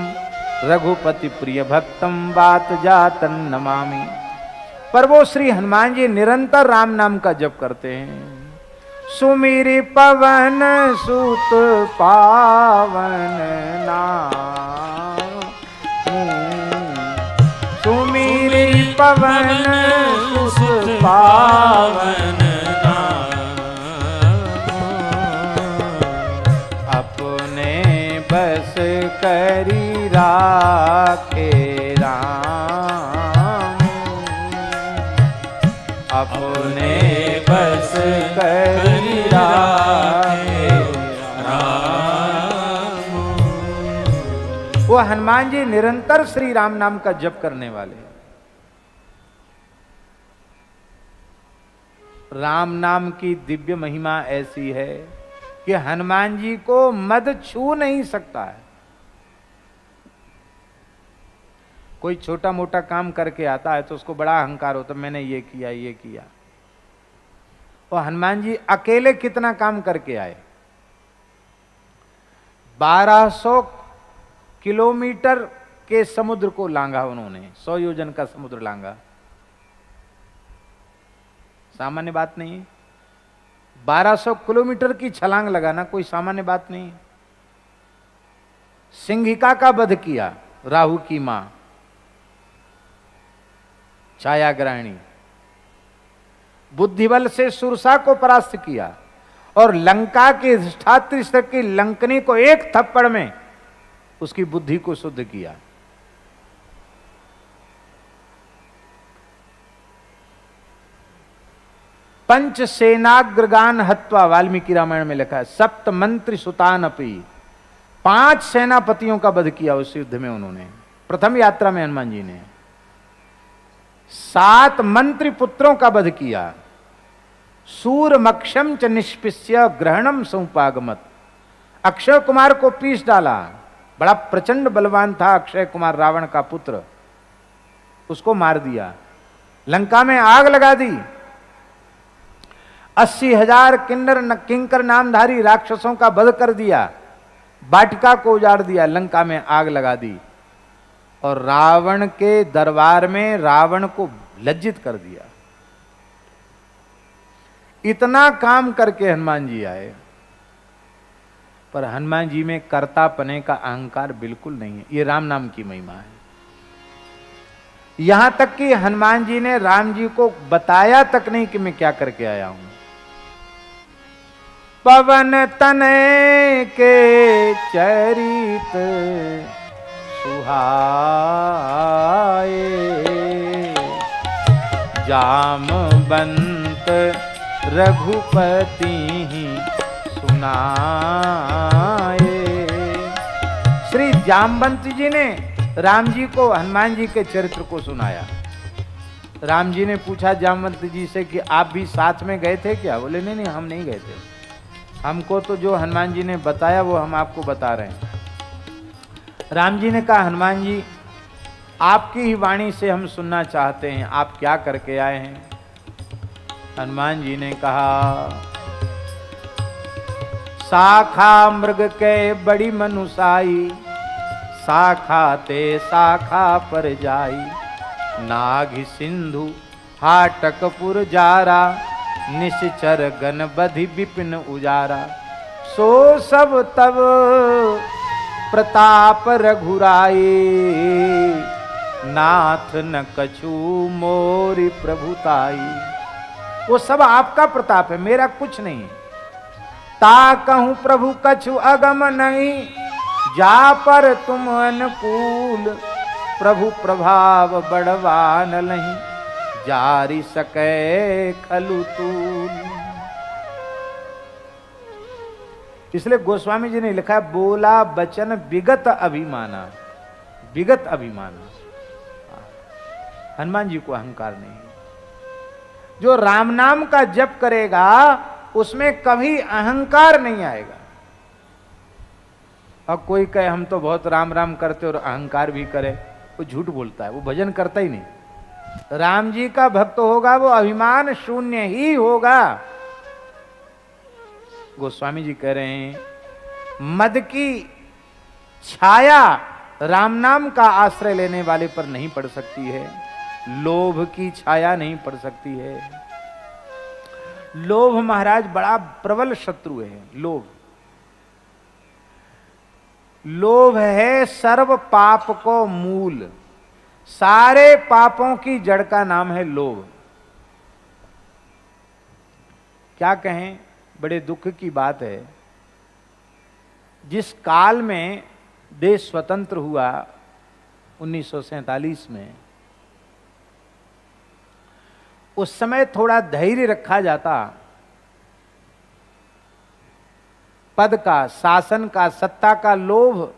रघुपति प्रिय भक्तम बात जातन नमामि। पर वो श्री हनुमान जी निरंतर राम नाम का जप करते हैं। सुमिरि पवन सुत पावन नाम, सुमिरि पवन सुत पावन नाम, अपने बस करी राखे राम, अपने बस करी राखे राम। वो हनुमान जी निरंतर श्री राम नाम का जप करने वाले। राम नाम की दिव्य महिमा ऐसी है कि हनुमान जी को मद छू नहीं सकता है। कोई छोटा मोटा काम करके आता है तो उसको बड़ा अहंकार होता है, मैंने ये किया ये किया। और हनुमान जी अकेले कितना काम करके आए। 1200 किलोमीटर के समुद्र को लांघा उन्होंने, 100 योजन का समुद्र लांघा। सामान्य बात नहीं है। 1200 किलोमीटर की छलांग लगाना कोई सामान्य बात नहीं है। सिंहिका का वध किया राहु की मां छायाग्रहणी, बुद्धिबल से सुरसा को परास्त किया और लंका के अधिष्ठात्री स्तर की लंकनी को एक थप्पड़ में उसकी बुद्धि को शुद्ध किया। पंच सेनाग्रगान हत्वा, वाल्मीकि रामायण में लिखा है, सप्त मंत्री सुतान अपी, 5 सेनापतियों का वध किया उस युद्ध में उन्होंने, प्रथम यात्रा में हनुमान जी ने। 7 मंत्री पुत्रों का वध किया। सूरमक्षम च निष्पिष्य ग्रहणम समुपागमत, अक्षय कुमार को पीस डाला। बड़ा प्रचंड बलवान था अक्षय कुमार, रावण का पुत्र, उसको मार दिया। लंका में आग लगा दी। 80,000 किंकर नामधारी राक्षसों का वध कर दिया। वाटिका को उजाड़ दिया, लंका में आग लगा दी और रावण के दरबार में रावण को लज्जित कर दिया। इतना काम करके हनुमान जी आए, पर हनुमान जी में कर्तापने का अहंकार बिल्कुल नहीं है। ये राम नाम की महिमा है। यहां तक कि हनुमान जी ने राम जी को बताया तक नहीं कि मैं क्या करके आया हूं। पवन तनय के चरित सुहाए, जामवंत रघुपति सुनाए। श्री जामवंत जी ने राम जी को, हनुमान जी के चरित्र को सुनाया। राम जी ने पूछा जामवंत जी से कि आप भी साथ में गए थे क्या? बोले नहीं नहीं, हम नहीं गए थे, हमको तो जो हनुमान जी ने बताया वो हम आपको बता रहे हैं। राम जी ने कहा, हनुमान जी आपकी ही वाणी से हम सुनना चाहते हैं, आप क्या करके आए हैं? हनुमान जी ने कहा, शाखा मृग के बड़ी मनुसाई, शाखा ते शाखा पर जाई, नाघि सिंधु हाटकपुर जारा, निश्चर गण बधि विपिन उजारा, सो सब तब प्रताप रघुराई, नाथ न कछु मोरी प्रभुताई। वो सब आपका प्रताप है, मेरा कुछ नहीं है। ता कहूं प्रभु कछु अगम नहीं, जा पर तुम अनुकूल, प्रभु प्रभाव बड़वान नहीं, जारी सके खलु तूल। इसलिए गोस्वामी जी ने लिखा है, बोला बचन विगत अभिमाना, विगत अभिमाना। हनुमान जी को अहंकार नहीं। जो राम नाम का जप करेगा उसमें कभी अहंकार नहीं आएगा। अब कोई कहे हम तो बहुत राम राम करते और अहंकार भी करे, वो झूठ बोलता है, वो भजन करता ही नहीं। राम जी का भक्त होगा वो अभिमान शून्य ही होगा। गोस्वामी जी कह रहे हैं, मद की छाया राम नाम का आश्रय लेने वाले पर नहीं पड़ सकती है, लोभ की छाया नहीं पड़ सकती है। लोभ महाराज बड़ा प्रबल शत्रु है। लोभ, लोभ है सर्व पाप को मूल, सारे पापों की जड़ का नाम है लोभ। क्या कहें, बड़े दुख की बात है, जिस काल में देश स्वतंत्र हुआ 1947 में, उस समय थोड़ा धैर्य रखा जाता, पद का, शासन का, सत्ता का लोभ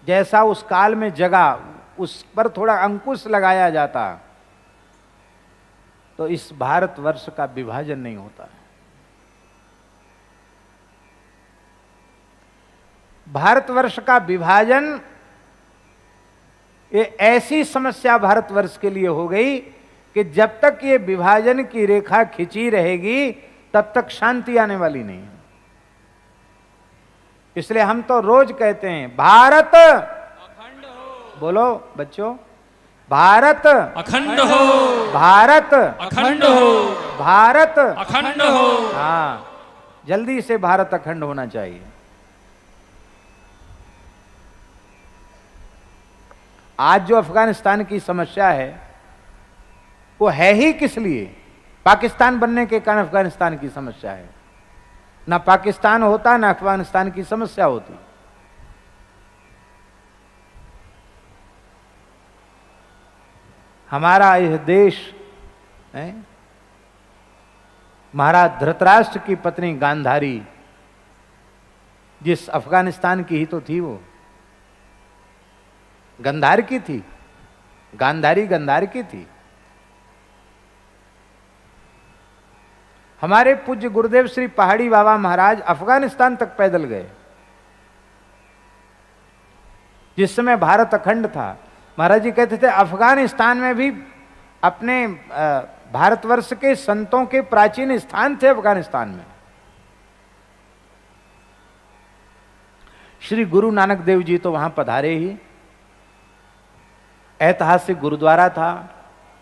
जैसा उस काल में जगा, उस पर थोड़ा अंकुश लगाया जाता, तो इस भारतवर्ष का विभाजन नहीं होता। भारतवर्ष का विभाजन ये ऐसी समस्या भारतवर्ष के लिए हो गई कि जब तक ये विभाजन की रेखा खिंची रहेगी तब तक शांति आने वाली नहीं है। इसलिए हम तो रोज कहते हैं भारत अखंड हो। बोलो बच्चों, भारत अखंड हो, भारत अखंड हो, भारत अखंड हो। हाँ, जल्दी से भारत अखंड होना चाहिए। आज जो अफगानिस्तान की समस्या है वो है ही किस लिए? पाकिस्तान बनने के कारण अफगानिस्तान की समस्या है। ना पाकिस्तान होता ना अफगानिस्तान की समस्या होती। हमारा यह देश है, महाराज धृतराष्ट्र की पत्नी गांधारी जिस अफगानिस्तान की ही तो थी, वो गंधार की थी, गांधारी गंधार की थी। हमारे पूज्य गुरुदेव श्री पहाड़ी बाबा महाराज अफगानिस्तान तक पैदल गए जिस समय भारत अखंड था। महाराज जी कहते थे अफगानिस्तान में भी अपने भारतवर्ष के संतों के प्राचीन स्थान थे। अफगानिस्तान में श्री गुरु नानक देव जी तो वहां पधारे ही। ऐतिहासिक गुरुद्वारा था।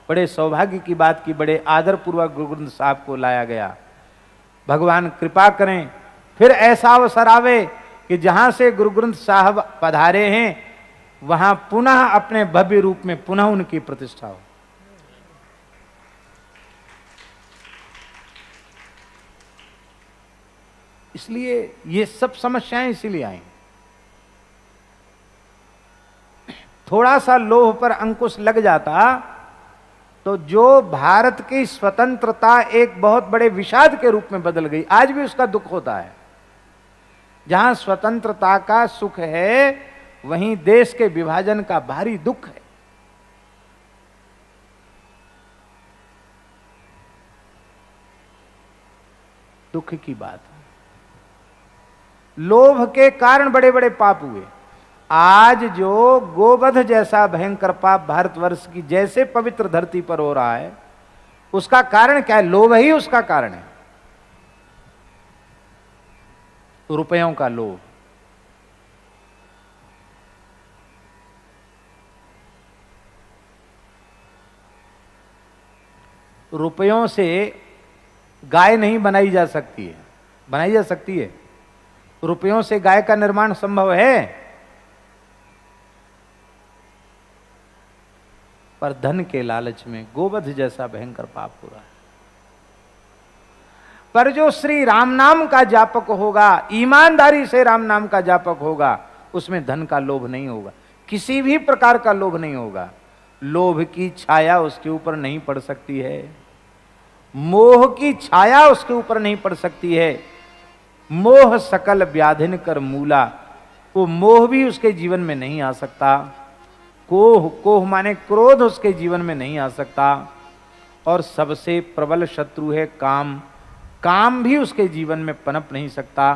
बड़े सौभाग्य की बात की बड़े आदर पूर्वक गुरु ग्रंथ साहब को लाया गया। भगवान कृपा करें फिर ऐसा अवसर आवे कि जहां से गुरु ग्रंथ साहब पधारे हैं वहां पुनः अपने भव्य रूप में पुनः उनकी प्रतिष्ठा हो। इसलिए ये सब समस्याएं इसीलिए आई। थोड़ा सा लोभ पर अंकुश लग जाता तो जो भारत की स्वतंत्रता एक बहुत बड़े विषाद के रूप में बदल गई। आज भी उसका दुख होता है। जहां स्वतंत्रता का सुख है वहीं देश के विभाजन का भारी दुख है। दुख की बात है। लोभ के कारण बड़े बड़े पाप हुए। आज जो गोवध जैसा भयंकर पाप भारतवर्ष की जैसे पवित्र धरती पर हो रहा है उसका कारण क्या है? लोभ ही उसका कारण है। रुपयों का लोभ। रुपयों से गाय नहीं बनाई जा सकती है। बनाई जा सकती है? रुपयों से गाय का निर्माण संभव है? पर धन के लालच में गोवध जैसा भयंकर पाप हो रहा है। पर जो श्री राम नाम का जापक होगा, ईमानदारी से राम नाम का जापक होगा, उसमें धन का लोभ नहीं होगा, किसी भी प्रकार का लोभ नहीं होगा। लोभ की छाया उसके ऊपर नहीं पड़ सकती है। मोह की छाया उसके ऊपर नहीं पड़ सकती है। मोह सकल व्याधिन कर मूला, वो मोह भी उसके जीवन में नहीं आ सकता। कोह, कोह माने क्रोध, उसके जीवन में नहीं आ सकता। और सबसे प्रबल शत्रु है काम। काम भी उसके जीवन में पनप नहीं सकता,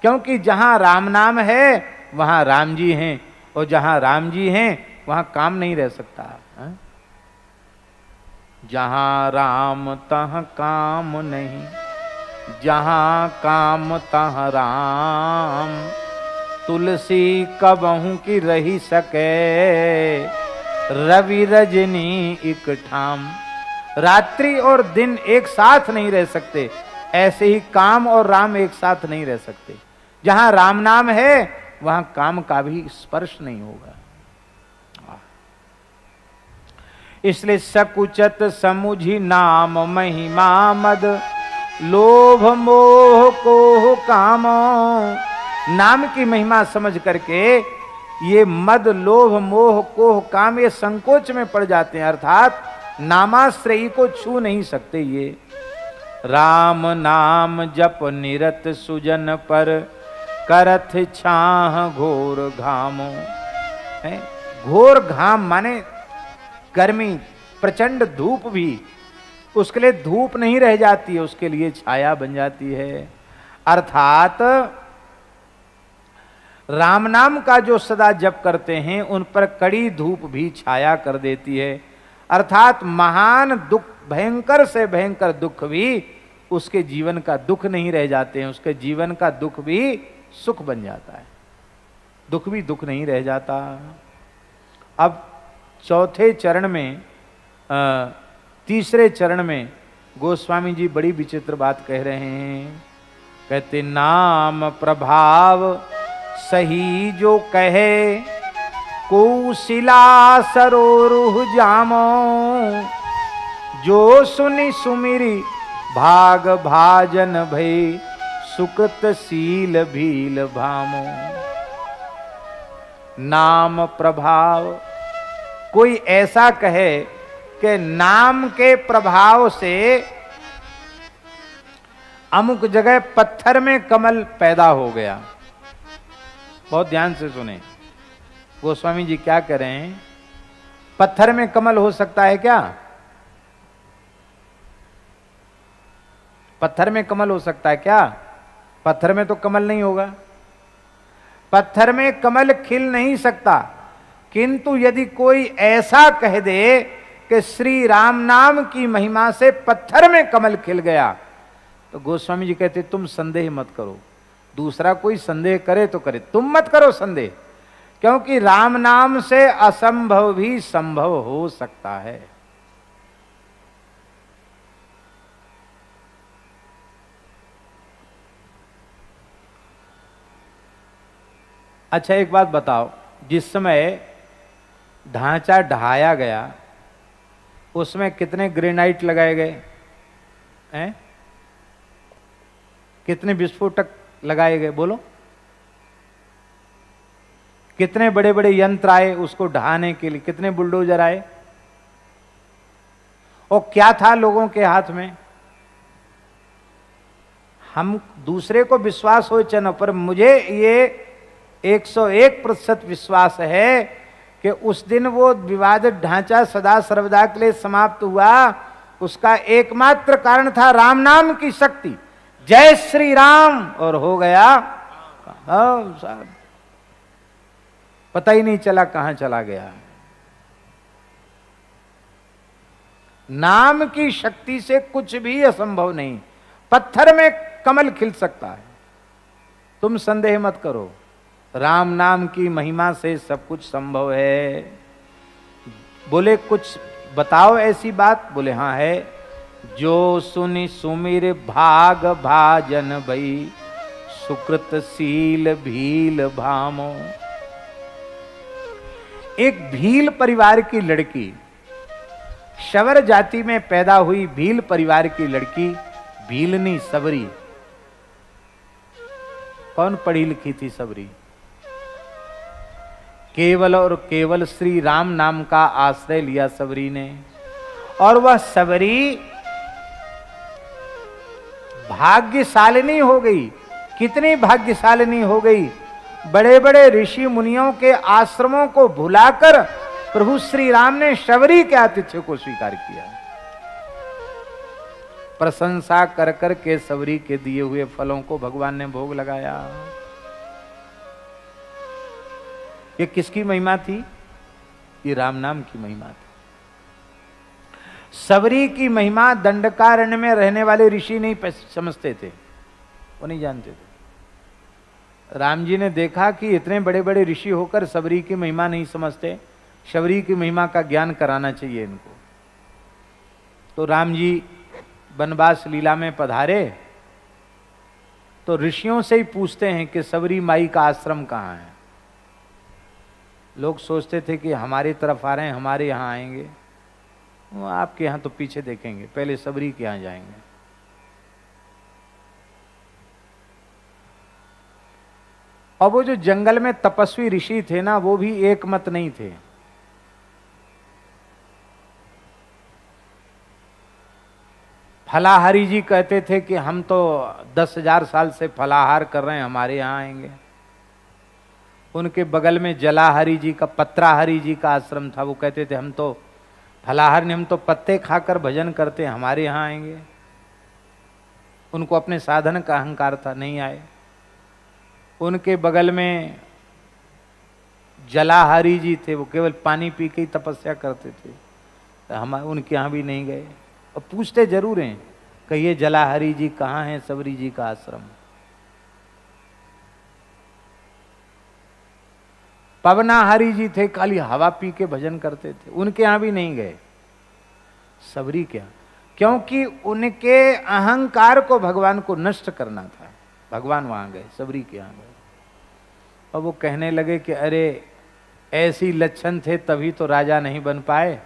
क्योंकि जहां राम नाम है वहां राम जी हैं, और जहां राम जी हैं वहां काम नहीं रह सकता है? जहां राम तहाँ काम नहीं, जहां काम तहाँ राम। तुलसी कबहू की रही सके, रवि रजनी एक ठाम। रात्रि और दिन एक साथ नहीं रह सकते, ऐसे ही काम और राम एक साथ नहीं रह सकते। जहां राम नाम है वहां काम का भी स्पर्श नहीं होगा। इसलिए सकुचत समुझी नाम महिमा मद, लोभ मोह को काम। नाम की महिमा समझ करके ये मद, लोभ, मोह, कोह, काम ये संकोच में पड़ जाते हैं, अर्थात नामाश्रयी को छू नहीं सकते। ये राम नाम जप निरत सुजन पर, करथ छाह घोर घामो। है घोर घाम माने गर्मी, प्रचंड धूप भी उसके लिए धूप नहीं रह जाती है, उसके लिए छाया बन जाती है। अर्थात राम नाम का जो सदा जप करते हैं उन पर कड़ी धूप भी छाया कर देती है। अर्थात महान दुख, भयंकर से भयंकर दुख भी उसके जीवन का दुख नहीं रह जाते हैं, उसके जीवन का दुख भी सुख बन जाता है। दुख भी दुख नहीं रह जाता। अब चौथे चरण में तीसरे चरण में गोस्वामी जी बड़ी विचित्र बात कह रहे हैं। कहते नाम प्रभाव सही जो कहे, कौशिला सरोरुह जामो, जो सुनि सुमिरी भाग भाजन भई, सुकृत सील भील भामो। नाम प्रभाव, कोई ऐसा कहे कि नाम के प्रभाव से अमुक जगह पत्थर में कमल पैदा हो गया। बहुत ध्यान से सुने, गोस्वामी जी क्या कह रहे हैं। पत्थर में कमल हो सकता है क्या? पत्थर में कमल हो सकता है क्या? पत्थर में तो कमल नहीं होगा, पत्थर में कमल खिल नहीं सकता। किंतु यदि कोई ऐसा कह दे कि श्री राम नाम की महिमा से पत्थर में कमल खिल गया, तो गोस्वामी जी कहते तुम संदेह मत करो। दूसरा कोई संदेह करे तो करे, तुम मत करो संदेह, क्योंकि राम नाम से असंभव भी संभव हो सकता है। अच्छा एक बात बताओ, जिस समय ढांचा ढहाया गया उसमें कितने ग्रेनाइट लगाए गए हैं? कितने विस्फोटक लगाए गए बोलो? कितने बड़े बड़े यंत्र आए उसको ढहाने के लिए? कितने बुलडोजर आए? और क्या था लोगों के हाथ में? हम दूसरे को विश्वास हो चनो, पर मुझे ये 101% विश्वास है कि उस दिन वो विवादित ढांचा सदा सर्वदा के लिए समाप्त हुआ। उसका एकमात्र कारण था राम नाम की शक्ति। जय श्री राम, और हो गया साहब, पता ही नहीं चला कहां चला गया। नाम की शक्ति से कुछ भी असंभव नहीं। पत्थर में कमल खिल सकता है, तुम संदेह मत करो। राम नाम की महिमा से सब कुछ संभव है। बोले कुछ बताओ ऐसी बात? बोले हाँ है। जो सुनि सुमिर भाग भाजन भई, सुकृत सील भील भामो। एक भील परिवार की लड़की, शवर जाति में पैदा हुई भील परिवार की लड़की, भीलनी सबरी। कौन पढ़ी लिखी थी सबरी? केवल और केवल श्री राम नाम का आश्रय लिया सबरी ने, और वह सबरी भाग्यशालिनी हो गई। कितनी भाग्यशालिनी हो गई! बड़े बड़े ऋषि मुनियों के आश्रमों को भुलाकर प्रभु श्री राम ने शबरी के आतिथ्य को स्वीकार किया। प्रशंसा कर कर के सबरी के दिए हुए फलों को भगवान ने भोग लगाया। ये किसकी महिमा थी? ये राम नाम की महिमा थी। सबरी की महिमा दंडकारण्य में रहने वाले ऋषि नहीं समझते थे, वो नहीं जानते थे। राम जी ने देखा कि इतने बड़े बड़े ऋषि होकर सबरी की महिमा नहीं समझते, शबरी की महिमा का ज्ञान कराना चाहिए इनको। तो राम जी वनवास लीला में पधारे तो ऋषियों से ही पूछते हैं कि सबरी माई का आश्रम कहाँ है। लोग सोचते थे कि हमारी तरफ आ रहे हैं, हमारे यहाँ आएंगे। वो आपके यहाँ तो पीछे देखेंगे, पहले सबरी के यहाँ जाएंगे। और वो जो जंगल में तपस्वी ऋषि थे ना, वो भी एक मत नहीं थे। फलाहारी जी कहते थे कि हम तो 10,000 साल से फलाहार कर रहे हैं, हमारे यहाँ आएंगे। उनके बगल में जलाहरी जी का, पत्राहरी जी का आश्रम था। वो कहते थे हम तो फलाहार नहीं, हम तो पत्ते खाकर भजन करते हैं, हमारे यहाँ आएंगे। उनको अपने साधन का अहंकार था, नहीं आए। उनके बगल में जलाहरी जी थे, वो केवल पानी पी के ही तपस्या करते थे, तो हम उनके यहाँ भी नहीं गए। और पूछते जरूर हैं, कहिए जलाहरी जी कहाँ हैं, सबरी जी का आश्रम। पवनाहारी जी थे, खाली हवा पी के भजन करते थे, उनके यहां भी नहीं गए। सबरी के यहाँ, क्योंकि उनके अहंकार को भगवान को नष्ट करना था, भगवान वहां गए, सबरी के यहाँ गए। और वो कहने लगे कि अरे ऐसी लक्षण थे तभी तो राजा नहीं बन पाए,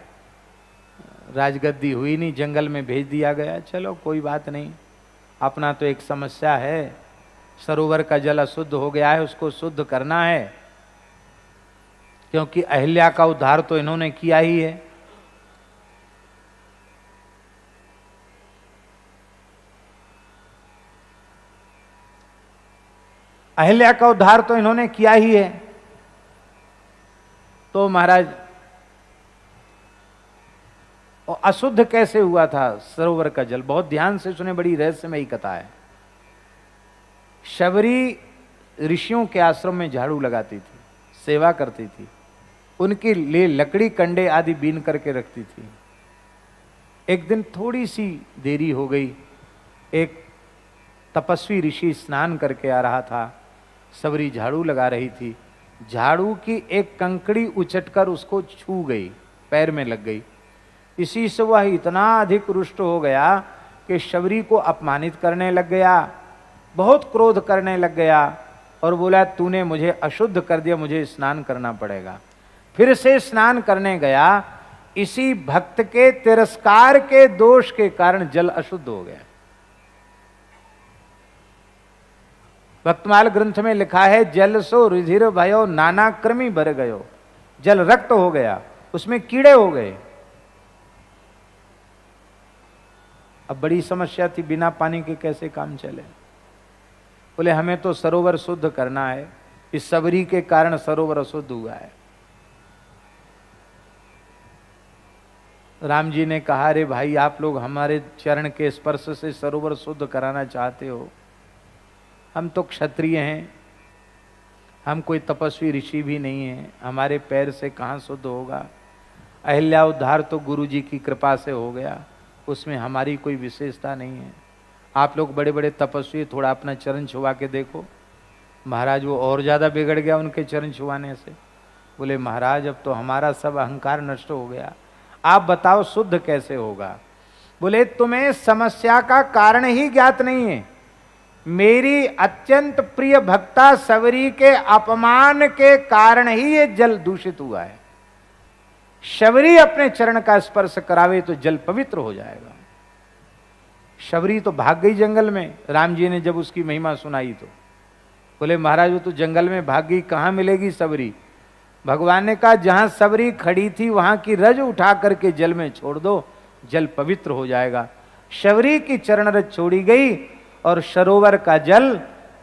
राजगद्दी हुई नहीं, जंगल में भेज दिया गया। चलो कोई बात नहीं, अपना तो एक समस्या है, सरोवर का जल अशुद्ध हो गया है, उसको शुद्ध करना है, क्योंकि अहिल्या का उद्धार तो इन्होंने किया ही है। अहिल्या का उद्धार तो इन्होंने किया ही है। तो महाराज अशुद्ध कैसे हुआ था सरोवर का जल? बहुत ध्यान से सुने, बड़ी रहस्यमयी कथा है। शबरी ऋषियों के आश्रम में झाड़ू लगाती थी, सेवा करती थी, उनके लिए लकड़ी कंडे आदि बीन करके रखती थी। एक दिन थोड़ी सी देरी हो गई, एक तपस्वी ऋषि स्नान करके आ रहा था, सबरी झाड़ू लगा रही थी, झाड़ू की एक कंकड़ी उचटकर उसको छू गई, पैर में लग गई। इसी से वह इतना अधिक रुष्ट हो गया कि शबरी को अपमानित करने लग गया, बहुत क्रोध करने लग गया और बोला तूने मुझे अशुद्ध कर दिया, मुझे स्नान करना पड़ेगा। फिर से स्नान करने गया, इसी भक्त के तिरस्कार के दोष के कारण जल अशुद्ध हो गया। भक्तमाल ग्रंथ में लिखा है जल सो रुधिर भयो नाना क्रमी भर गयो, जल रक्त हो गया, उसमें कीड़े हो गए। अब बड़ी समस्या थी, बिना पानी के कैसे काम चले। बोले हमें तो सरोवर शुद्ध करना है, इस सबरी के कारण सरोवर अशुद्ध हुआ है। राम जी ने कहा रे भाई, आप लोग हमारे चरण के स्पर्श से सरोवर शुद्ध कराना चाहते हो, हम तो क्षत्रिय हैं, हम कोई तपस्वी ऋषि भी नहीं है, हमारे पैर से कहाँ शुद्ध होगा। अहिल्या उद्धार तो गुरु जी की कृपा से हो गया, उसमें हमारी कोई विशेषता नहीं है। आप लोग बड़े बड़े तपस्वी, थोड़ा अपना चरण छुआ के देखो। महाराज वो और ज़्यादा बिगड़ गया उनके चरण छुआने से। बोले महाराज अब तो हमारा सब अहंकार नष्ट हो गया, आप बताओ शुद्ध कैसे होगा। बोले तुम्हें समस्या का कारण ही ज्ञात नहीं है। मेरी अत्यंत प्रिय भक्ता सबरी के अपमान के कारण ही ये जल दूषित हुआ है। शबरी अपने चरण का स्पर्श करावे तो जल पवित्र हो जाएगा। शबरी तो भाग गई जंगल में, राम जी ने जब उसकी महिमा सुनाई तो बोले महाराज वो तो जंगल में भाग गई, कहाँ मिलेगी सबरी। भगवान ने कहा जहां सबरी खड़ी थी वहां की रज उठा करके जल में छोड़ दो, जल पवित्र हो जाएगा। शबरी की चरण रज छोड़ी गई और सरोवर का जल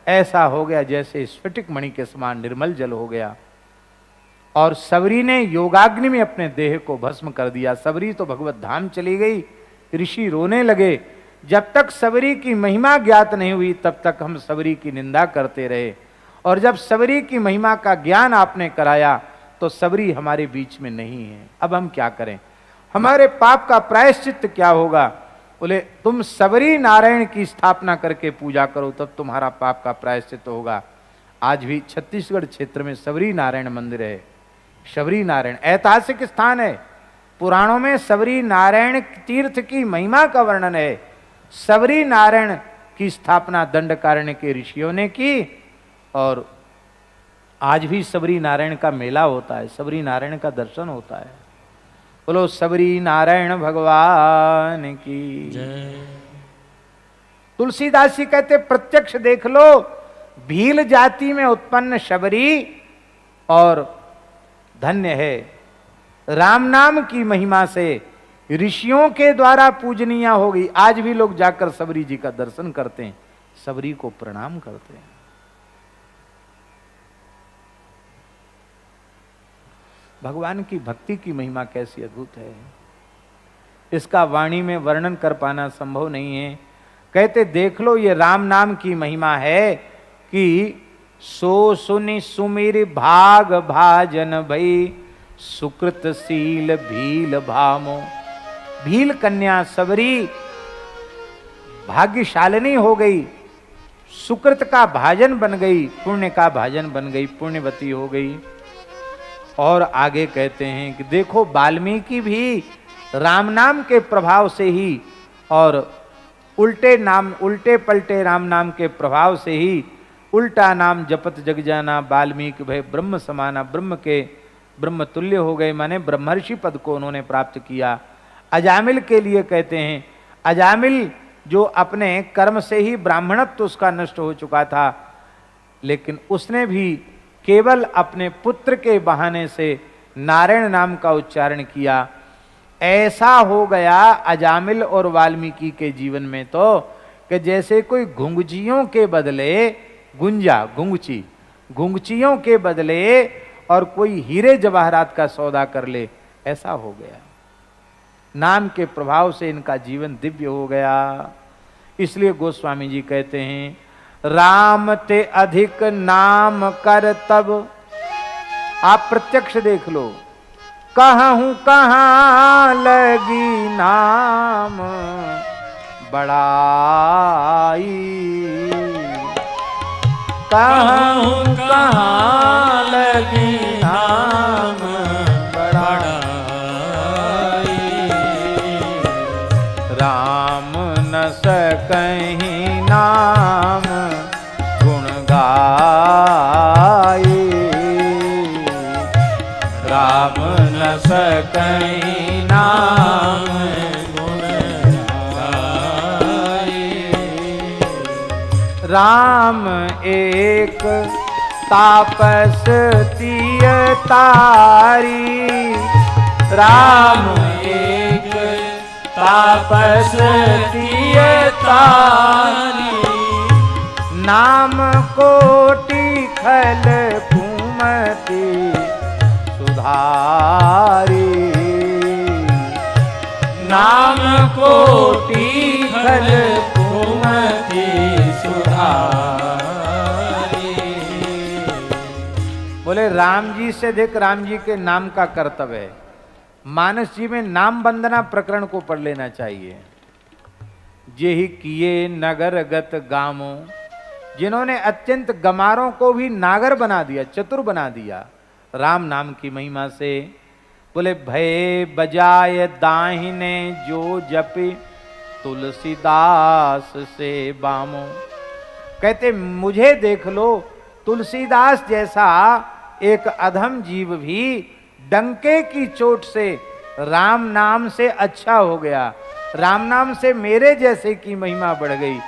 ऐसा हो गया जैसे स्फटिक मणि के समान निर्मल जल हो गया। और सबरी ने योगाग्नि में अपने देह को भस्म कर दिया। सबरी तो भगवत धाम चली गई। ऋषि रोने लगे। जब तक सबरी की महिमा ज्ञात नहीं हुई तब तक हम सबरी की निंदा करते रहे, और जब सबरी की महिमा का ज्ञान आपने कराया तो सबरी हमारे बीच में नहीं है। अब हम क्या करें, हमारे पाप का प्रायश्चित क्या होगा। बोले तुम सबरी नारायण की स्थापना करके पूजा करो, तब तुम्हारा पाप का प्रायश्चित होगा। आज भी छत्तीसगढ़ क्षेत्र में सबरी नारायण मंदिर है। सबरी नारायण ऐतिहासिक स्थान है। पुराणों में सबरी नारायण तीर्थ की महिमा का वर्णन है। सबरी नारायण की स्थापना दंडकारण्य के ऋषियों ने की, और आज भी सबरी नारायण का मेला होता है, सबरी नारायण का दर्शन होता है। बोलो सबरी नारायण भगवान की जय। तुलसीदास जी कहते प्रत्यक्ष देख लो, भील जाति में उत्पन्न शबरी और धन्य है। राम नाम की महिमा से ऋषियों के द्वारा पूजनीय हो गई। आज भी लोग जाकर सबरी जी का दर्शन करते हैं, सबरी को प्रणाम करते हैं। भगवान की भक्ति की महिमा कैसी अद्भुत है, इसका वाणी में वर्णन कर पाना संभव नहीं है। कहते देख लो ये राम नाम की महिमा है कि सो सुनि सुमिर भाग भाजन भई, सुकृत सील भील भामो। भील कन्या सबरी भाग्यशालिनी हो गई, सुकृत का भाजन बन गई, पुण्य का भाजन बन गई, पुण्यवती हो गई। और आगे कहते हैं कि देखो वाल्मीकि भी राम नाम के प्रभाव से ही और उल्टे पलटे राम नाम के प्रभाव से ही उल्टा नाम जपत जग जाना वाल्मीकि भय ब्रह्म समाना, ब्रह्म तुल्य हो गए, माने ब्रह्मर्षि पद को उन्होंने प्राप्त किया। अजामिल के लिए कहते हैं, अजामिल जो अपने कर्म से ही ब्राह्मणत्व उसका नष्ट हो चुका था, लेकिन उसने भी केवल अपने पुत्र के बहाने से नारायण नाम का उच्चारण किया। ऐसा हो गया अजामिल और वाल्मीकि के जीवन में तो कि जैसे कोई घुंघचियों के बदले घुंघचियों के बदले और कोई हीरे जवाहरात का सौदा कर ले, ऐसा हो गया। नाम के प्रभाव से इनका जीवन दिव्य हो गया। इसलिए गोस्वामी जी कहते हैं, राम ते अधिक नाम कर तब, आप प्रत्यक्ष देख लो, कहूं कहां लगी नाम बड़ाई, कहूं कहां लगी नाम बड़ाई, राम न सकहीं नाम गुण गाई, राम न सकहीं नाम गुण गाई। राम एक तापस तिय तारी, राम एक तापस तिय तारी, नाम कोटि खल कुमति सुधारी, नाम कोटि खल कुमति सुधारी। बोले राम जी से देख, राम जी के नाम का कर्तव्य है। मानस जी में नाम वंदना प्रकरण को पढ़ लेना चाहिए। जेहि किए नगर गत गामो, जिन्होंने अत्यंत गमारों को भी नागर बना दिया, चतुर बना दिया राम नाम की महिमा से। बोले भय बजाय दाहिने जो जपे तुलसीदास से बामो, कहते मुझे देख लो, तुलसीदास जैसा एक अधम जीव भी डंके की चोट से राम नाम से अच्छा हो गया, राम नाम से मेरे जैसे की महिमा बढ़ गई।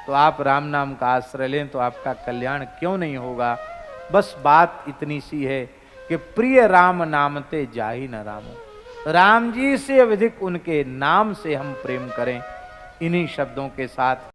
तो आप राम नाम का आश्रय लें तो आपका कल्याण क्यों नहीं होगा। बस बात इतनी सी है कि प्रिय राम नामते जाहि न रामो, राम जी से अधिक उनके नाम से हम प्रेम करें। इन्हीं शब्दों के साथ